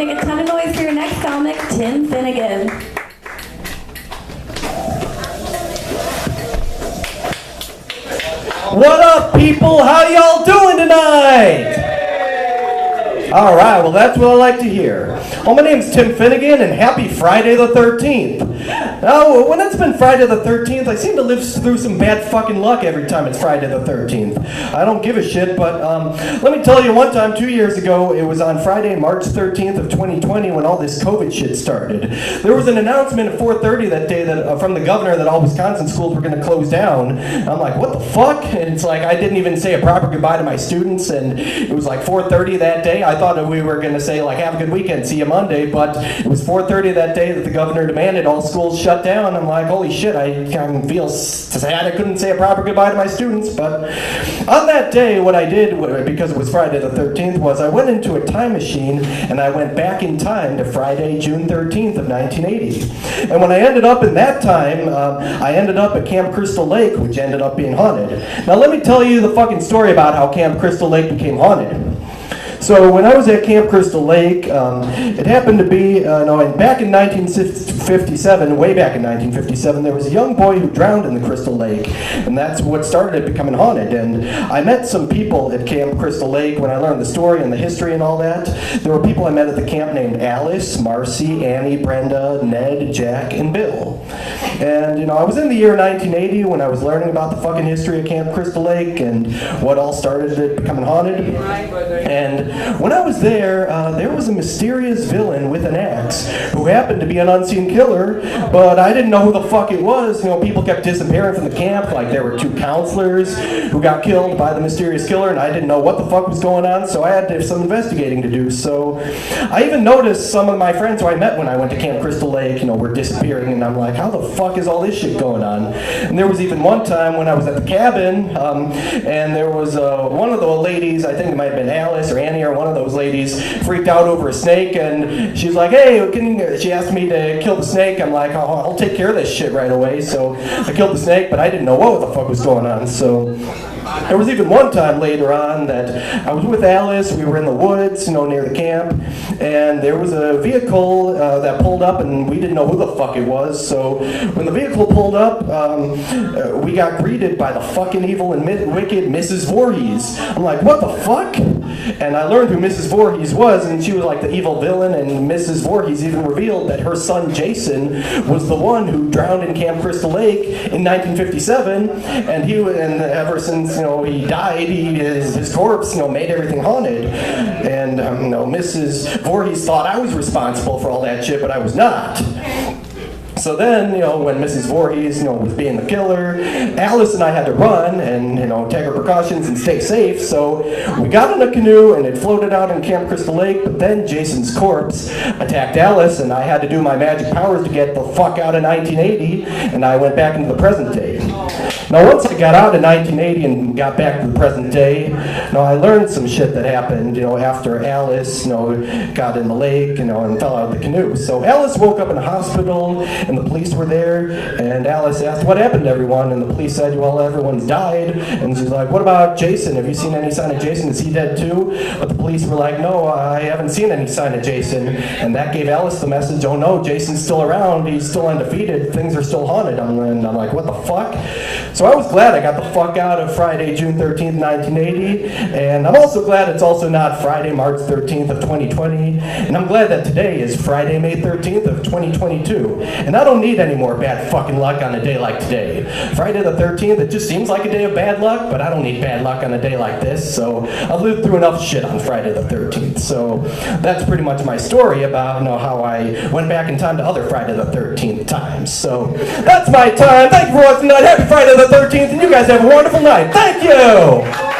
make a ton of noise for your next comic, Tim Finnegan. What up, people? How y'all doing tonight? All right, well, that's what I like to hear. Well, my name's Tim Finnegan, and happy Friday the 13th. Now, when it's been Friday the 13th, I seem to live through some bad fucking luck every time it's Friday the 13th. I don't give a shit, but let me tell you, one time, 2 years ago, it was on Friday, March 13th of 2020, when all this COVID shit started. There was an announcement at 4:30 that day that from the governor that all Wisconsin schools were going to close down. I'm like, what the fuck? And it's like, I didn't even say a proper goodbye to my students, and it was like 4:30 that day. I thought that we were going to say, like, have a good weekend, see you Monday, but it was 4:30 that day that the governor demanded all schools shut down. I'm like, holy shit, I kind of feel sad I couldn't say a proper goodbye to my students. But on that day, what I did, because it was Friday the 13th, was I went into a time machine and I went back in time to Friday, June 13th of 1980. And when I ended up in that time, I ended up at Camp Crystal Lake, which ended up being haunted. Now let me tell you the fucking story about how Camp Crystal Lake became haunted. So when I was at Camp Crystal Lake, it happened to be, back in 1957, way back in 1957, there was a young boy who drowned in the Crystal Lake, and that's what started it becoming haunted. And I met some people at Camp Crystal Lake when I learned the story and the history and all that. There were people I met at the camp named Alice, Marcy, Annie, Brenda, Ned, Jack, and Bill. And, I was in the year 1980 when I was learning about the fucking history of Camp Crystal Lake and what all started it becoming haunted. And when I was there, there was a mysterious villain with an axe who happened to be an unseen killer, but I didn't know who the fuck it was. People kept disappearing from the camp, like there were 2 counselors who got killed by the mysterious killer, and I didn't know what the fuck was going on, so I had to have some investigating to do. So I even noticed some of my friends who I met when I went to Camp Crystal Lake, were disappearing, and I'm like, how the fuck is all this shit going on? And there was even one time when I was at the cabin, and there was one of the ladies, I think it might have been Alice or Annie or one of those ladies, freaked out over a snake, and she's like, hey, she asked me to kill the snake. I'm like, oh, I'll take care of this shit right away. So I killed the snake, but I didn't know what the fuck was going on. So there was even one time later on that I was with Alice, we were in the woods, near the camp, and there was a vehicle that pulled up, and we didn't know who the fuck it was. So when the vehicle pulled up, we got greeted by the fucking evil and wicked Mrs. Voorhees. I'm like, what the fuck? And I learned who Mrs. Voorhees was, and she was like the evil villain, and Mrs. Voorhees even revealed that her son Jason was the one who drowned in Camp Crystal Lake in 1957, and ever since he died, his corpse made everything haunted. And Mrs. Voorhees thought I was responsible for all that shit, but I was not. So then, when Mrs. Voorhees, was being the killer, Alice and I had to run and, take our precautions and stay safe. So we got in a canoe and it floated out in Camp Crystal Lake, but then Jason's corpse attacked Alice and I had to do my magic powers to get the fuck out of 1980, and I went back into the present day. Now, once I got out in 1980 and got back to the present day, I learned some shit that happened, after Alice, got in the lake, and fell out of the canoe. So Alice woke up in the hospital, and the police were there, and Alice asked, what happened to everyone? And the police said, well, everyone's died. And she's like, what about Jason? Have you seen any sign of Jason? Is he dead too? But the police were like, no, I haven't seen any sign of Jason. And that gave Alice the message, oh no, Jason's still around, he's still undefeated, things are still haunted. And I'm like, what the fuck? So I was glad I got the fuck out of Friday, June 13th, 1980, and I'm also glad it's also not Friday, March 13th of 2020, and I'm glad that today is Friday, May 13th of 2022, and I don't need any more bad fucking luck on a day like today. Friday the 13th, it just seems like a day of bad luck, but I don't need bad luck on a day like this, so I've lived through enough shit on Friday the 13th, so that's pretty much my story about how I went back in time to other Friday the 13th times. So that's my time. Thank you for watching tonight. Happy Friday the 13th, and you guys have a wonderful night. Thank you!